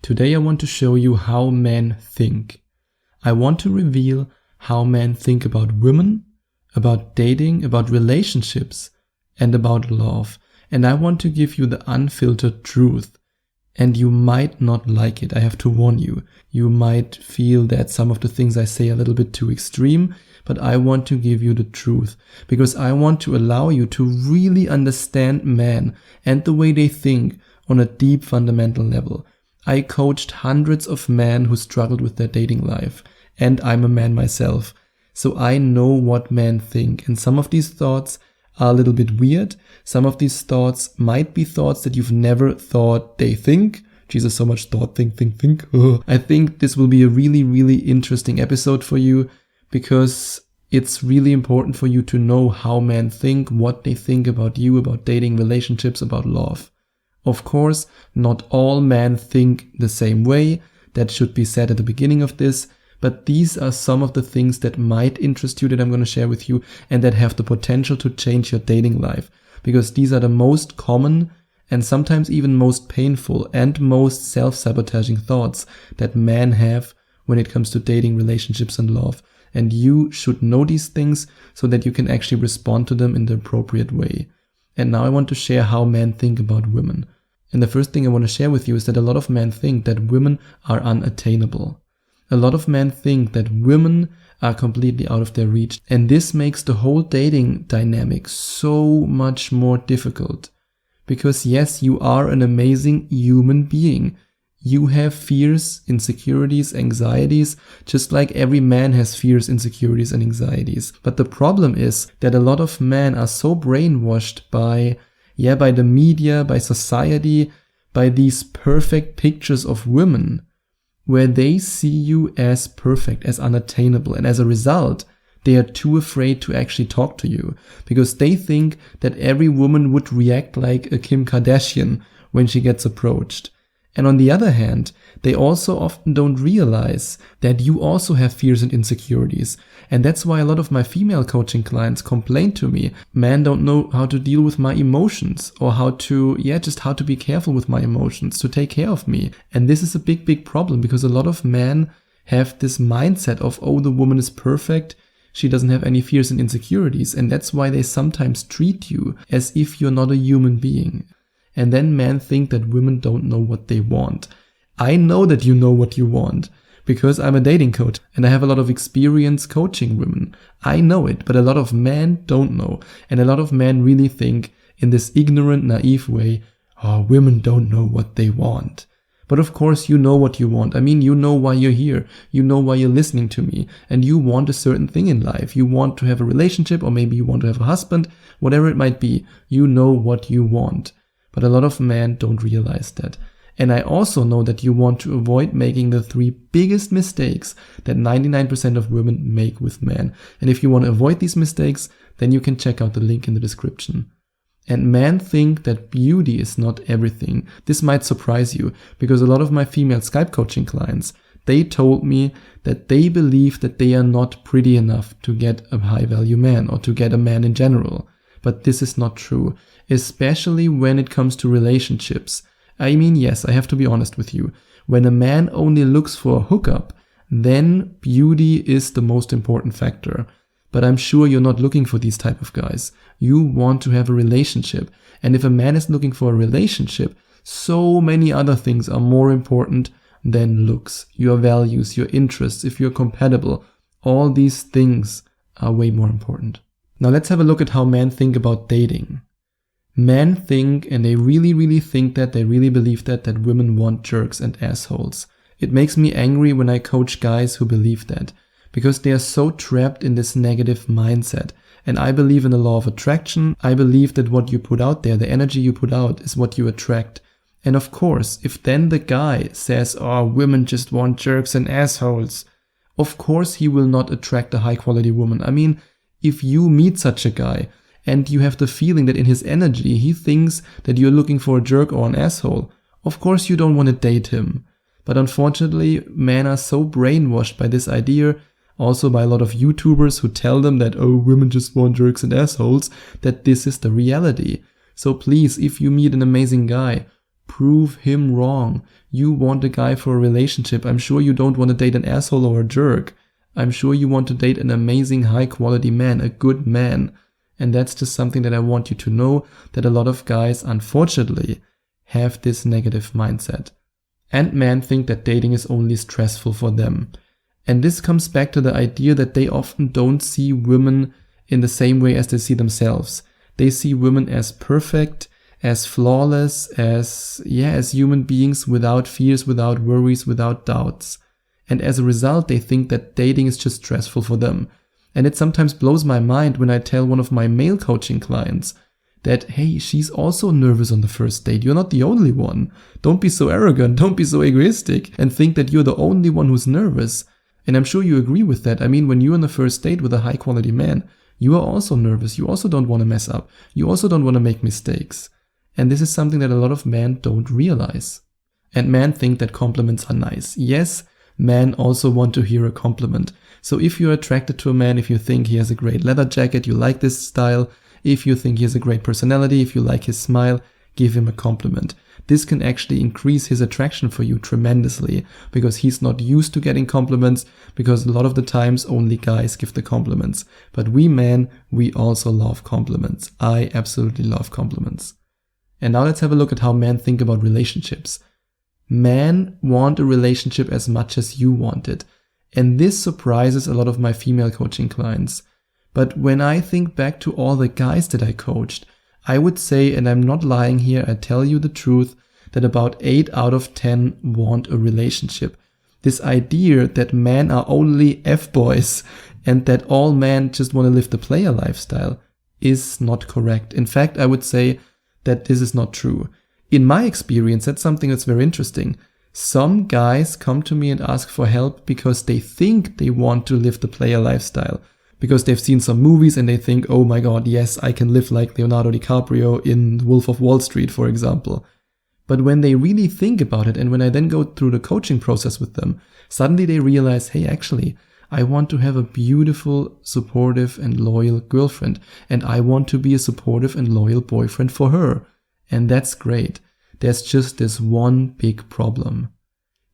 Today I want to show you how men think. I want to reveal how men think about women, about dating, about relationships, and about love. And I want to give you the unfiltered truth. And you might not like it, I have to warn you. You might feel that some of the things I say are a little bit too extreme, but I want to give you the truth because I want to allow you to really understand men and the way they think on a deep fundamental level. I coached hundreds of men who struggled with their dating life, and I'm a man myself, so I know what men think, and some of these thoughts are a little bit weird. Some of these thoughts might be thoughts that you've never thought they think. Jesus, so much thought, think. Ugh. I think this will be a really, really interesting episode for you because it's really important for you to know how men think, what they think about you, about dating, relationships, about love. Of course, not all men think the same way. That should be said at the beginning of this. But these are some of the things that might interest you that I'm going to share with you and that have the potential to change your dating life. Because these are the most common and sometimes even most painful and most self-sabotaging thoughts that men have when it comes to dating, relationships, and love. And you should know these things so that you can actually respond to them in the appropriate way. And now I want to share how men think about women. And the first thing I want to share with you is that a lot of men think that women are unattainable. A lot of men think that women are completely out of their reach. And this makes the whole dating dynamic so much more difficult. Because yes, you are an amazing human being. You have fears, insecurities, anxieties, just like every man has fears, insecurities, and anxieties. But the problem is that a lot of men are so brainwashed by the media, by society, by these perfect pictures of women, where they see you as perfect, as unattainable. And as a result, they are too afraid to actually talk to you because they think that every woman would react like a Kim Kardashian when she gets approached. And on the other hand, they also often don't realize that you also have fears and insecurities. And that's why a lot of my female coaching clients complain to me, man, don't know how to deal with my emotions or how to be careful with my emotions, to take care of me. And this is a big, big problem because a lot of men have this mindset of, oh, the woman is perfect. She doesn't have any fears and insecurities. And that's why they sometimes treat you as if you're not a human being. And then men think that women don't know what they want. I know that you know what you want because I'm a dating coach and I have a lot of experience coaching women. I know it, but a lot of men don't know. And a lot of men really think in this ignorant, naive way, oh, women don't know what they want. But of course you know what you want. I mean, you know why you're here. You know why you're listening to me. And you want a certain thing in life. You want to have a relationship, or maybe you want to have a husband, whatever it might be. You know what you want. But a lot of men don't realize that. And I also know that you want to avoid making the 3 biggest mistakes that 99% of women make with men. And if you want to avoid these mistakes, then you can check out the link in the description. And men think that beauty is not everything. This might surprise you because a lot of my female Skype coaching clients, they told me that they believe that they are not pretty enough to get a high value man or to get a man in general. But this is not true, especially when it comes to relationships. I mean, yes, I have to be honest with you. When a man only looks for a hookup, then beauty is the most important factor. But I'm sure you're not looking for these type of guys. You want to have a relationship. And if a man is looking for a relationship, so many other things are more important than looks, your values, your interests, if you're compatible. All these things are way more important. Now let's have a look at how men think about dating. Men think, and they really, really think that, they really believe that women want jerks and assholes. It makes me angry when I coach guys who believe that, because they are so trapped in this negative mindset. And I believe in the law of attraction. I believe that what you put out there, the energy you put out, is what you attract. And of course, if then the guy says, oh, women just want jerks and assholes, of course he will not attract a high quality woman. I mean, if you meet such a guy and you have the feeling that in his energy he thinks that you're looking for a jerk or an asshole, of course you don't want to date him. But unfortunately, men are so brainwashed by this idea, also by a lot of YouTubers who tell them that, oh, women just want jerks and assholes, that this is the reality. So please, if you meet an amazing guy, Prove him wrong. You want a guy for a relationship. I'm sure you don't want to date an asshole or a jerk. I'm sure you want to date an amazing, high-quality man, a good man. And that's just something that I want you to know, that a lot of guys, unfortunately, have this negative mindset. And men think that dating is only stressful for them. And this comes back to the idea that they often don't see women in the same way as they see themselves. They see women as perfect, as flawless, as human beings without fears, without worries, without doubts. And as a result, they think that dating is just stressful for them. And it sometimes blows my mind when I tell one of my male coaching clients that, hey, she's also nervous on the first date. You're not the only one. Don't be so arrogant. Don't be so egoistic and think that you're the only one who's nervous. And I'm sure you agree with that. I mean, when you're on the first date with a high quality man, you are also nervous. You also don't want to mess up. You also don't want to make mistakes. And this is something that a lot of men don't realize. And men think that compliments are nice. Yes, men also want to hear a compliment. So if you're attracted to a man, if you think he has a great leather jacket, you like this style, if you think he has a great personality, if you like his smile, give him a compliment. This can actually increase his attraction for you tremendously because he's not used to getting compliments, because a lot of the times only guys give the compliments. But we men, we also love compliments. I absolutely love compliments. And now let's have a look at how men think about relationships. Men want a relationship as much as you want it. And this surprises a lot of my female coaching clients. But when I think back to all the guys that I coached, I would say, and I'm not lying here, I tell you the truth, that about 8 out of 10 want a relationship. This idea that men are only F-boys and that all men just want to live the player lifestyle is not correct. In fact, I would say that this is not true. In my experience, that's something that's very interesting. Some guys come to me and ask for help because they think they want to live the player lifestyle. Because they've seen some movies and they think, oh my god, yes, I can live like Leonardo DiCaprio in Wolf of Wall Street, for example. But when they really think about it, and when I then go through the coaching process with them, suddenly they realize, hey, actually, I want to have a beautiful, supportive and loyal girlfriend. And I want to be a supportive and loyal boyfriend for her. And that's great. There's just this one big problem.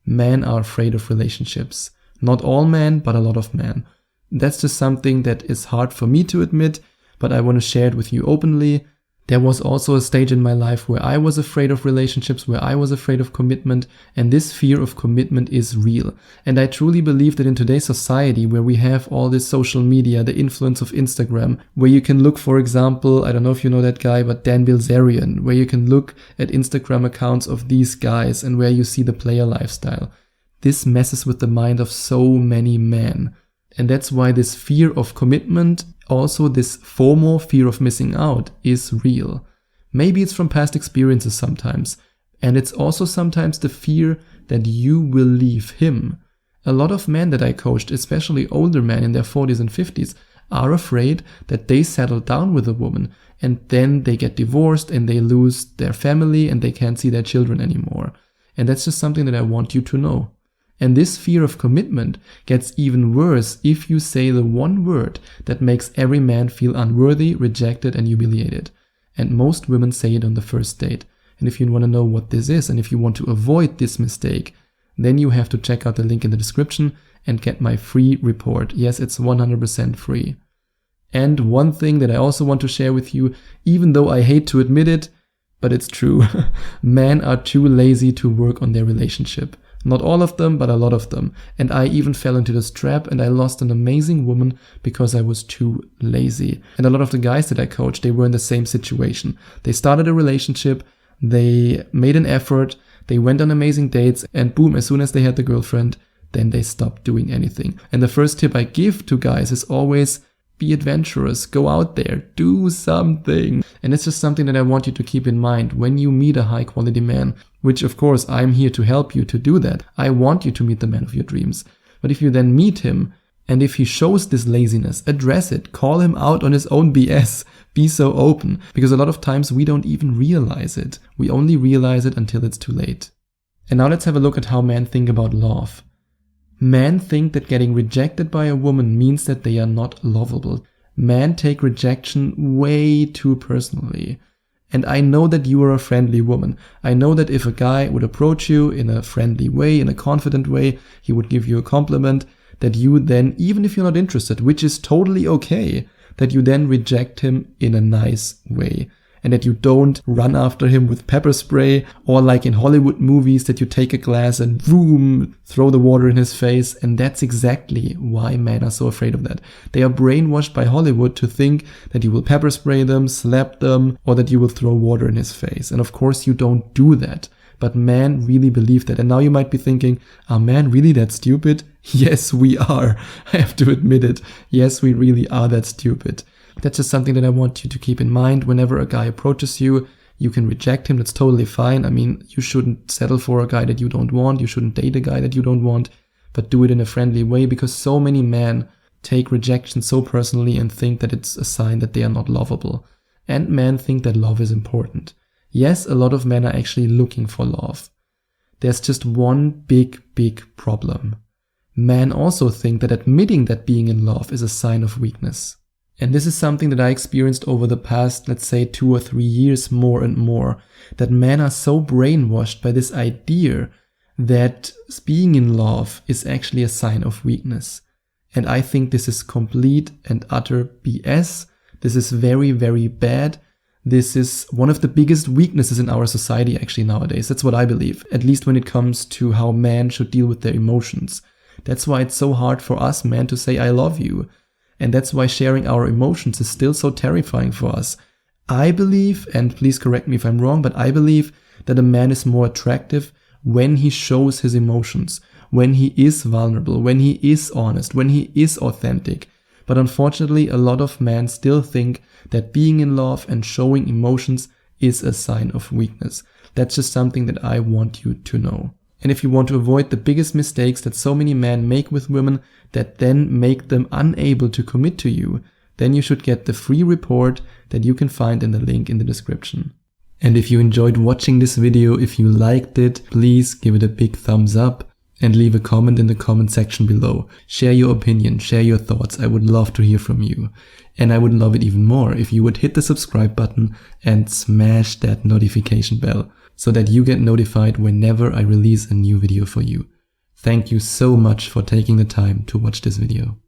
Men are afraid of relationships. Not all men, but a lot of men. That's just something that is hard for me to admit, but I want to share it with you openly. There was also a stage in my life where I was afraid of relationships, where I was afraid of commitment, and this fear of commitment is real. And I truly believe that in today's society, where we have all this social media, the influence of Instagram, where you can look, for example, I don't know if you know that guy, but Dan Bilzerian, where you can look at Instagram accounts of these guys and where you see the player lifestyle. This messes with the mind of so many men. And that's why this fear of commitment, also this FOMO, fear of missing out, is real. Maybe it's from past experiences sometimes. And it's also sometimes the fear that you will leave him. A lot of men that I coached, especially older men in their 40s and 50s, are afraid that they settle down with a woman and then they get divorced and they lose their family and they can't see their children anymore. And that's just something that I want you to know. And this fear of commitment gets even worse if you say the one word that makes every man feel unworthy, rejected, and humiliated. And most women say it on the first date. And if you want to know what this is, and if you want to avoid this mistake, then you have to check out the link in the description and get my free report. Yes, it's 100% free. And one thing that I also want to share with you, even though I hate to admit it, but it's true, men are too lazy to work on their relationship. Not all of them, but a lot of them. And I even fell into this trap and I lost an amazing woman because I was too lazy. And a lot of the guys that I coached, they were in the same situation. They started a relationship, they made an effort, they went on amazing dates, and boom, as soon as they had the girlfriend, then they stopped doing anything. And the first tip I give to guys is always be adventurous, go out there, do something. And it's just something that I want you to keep in mind when you meet a high quality man, which of course I'm here to help you to do that. I want you to meet the man of your dreams. But if you then meet him, and if he shows this laziness, address it, call him out on his own BS, be so open. Because a lot of times we don't even realize it. We only realize it until it's too late. And now let's have a look at how men think about love. Men think that getting rejected by a woman means that they are not lovable. Men take rejection way too personally. And I know that you are a friendly woman. I know that if a guy would approach you in a friendly way, in a confident way, he would give you a compliment, that you then, even if you're not interested, which is totally okay, that you then reject him in a nice way. And that you don't run after him with pepper spray, or like in Hollywood movies that you take a glass and boom, throw the water in his face. And that's exactly why men are so afraid of that. They are brainwashed by Hollywood to think that you will pepper spray them, slap them, or that you will throw water in his face. And of course you don't do that. But men really believe that. And now you might be thinking, are men really that stupid? Yes, we are. I have to admit it. Yes, we really are that stupid. That's just something that I want you to keep in mind. Whenever a guy approaches you, you can reject him. That's totally fine. I mean, you shouldn't settle for a guy that you don't want. You shouldn't date a guy that you don't want, but do it in a friendly way, because so many men take rejection so personally and think that it's a sign that they are not lovable. And men think that love is important. Yes, a lot of men are actually looking for love. There's just one big problem. Men also think that admitting that being in love is a sign of weakness. And this is something that I experienced over the past, let's say, 2 or 3 years more and more, that men are so brainwashed by this idea that being in love is actually a sign of weakness. And I think this is complete and utter BS. This is very, very bad. This is one of the biggest weaknesses in our society actually nowadays. That's what I believe, at least when it comes to how men should deal with their emotions. That's why it's so hard for us men to say I love you. And that's why sharing our emotions is still so terrifying for us. I believe, and please correct me if I'm wrong, but I believe that a man is more attractive when he shows his emotions, when he is vulnerable, when he is honest, when he is authentic. But unfortunately, a lot of men still think that being in love and showing emotions is a sign of weakness. That's just something that I want you to know. And if you want to avoid the biggest mistakes that so many men make with women that then make them unable to commit to you, then you should get the free report that you can find in the link in the description. And if you enjoyed watching this video, if you liked it, please give it a big thumbs up and leave a comment in the comment section below. Share your opinion, share your thoughts. I would love to hear from you. And I would love it even more if you would hit the subscribe button and smash that notification bell, so that you get notified whenever I release a new video for you. Thank you so much for taking the time to watch this video.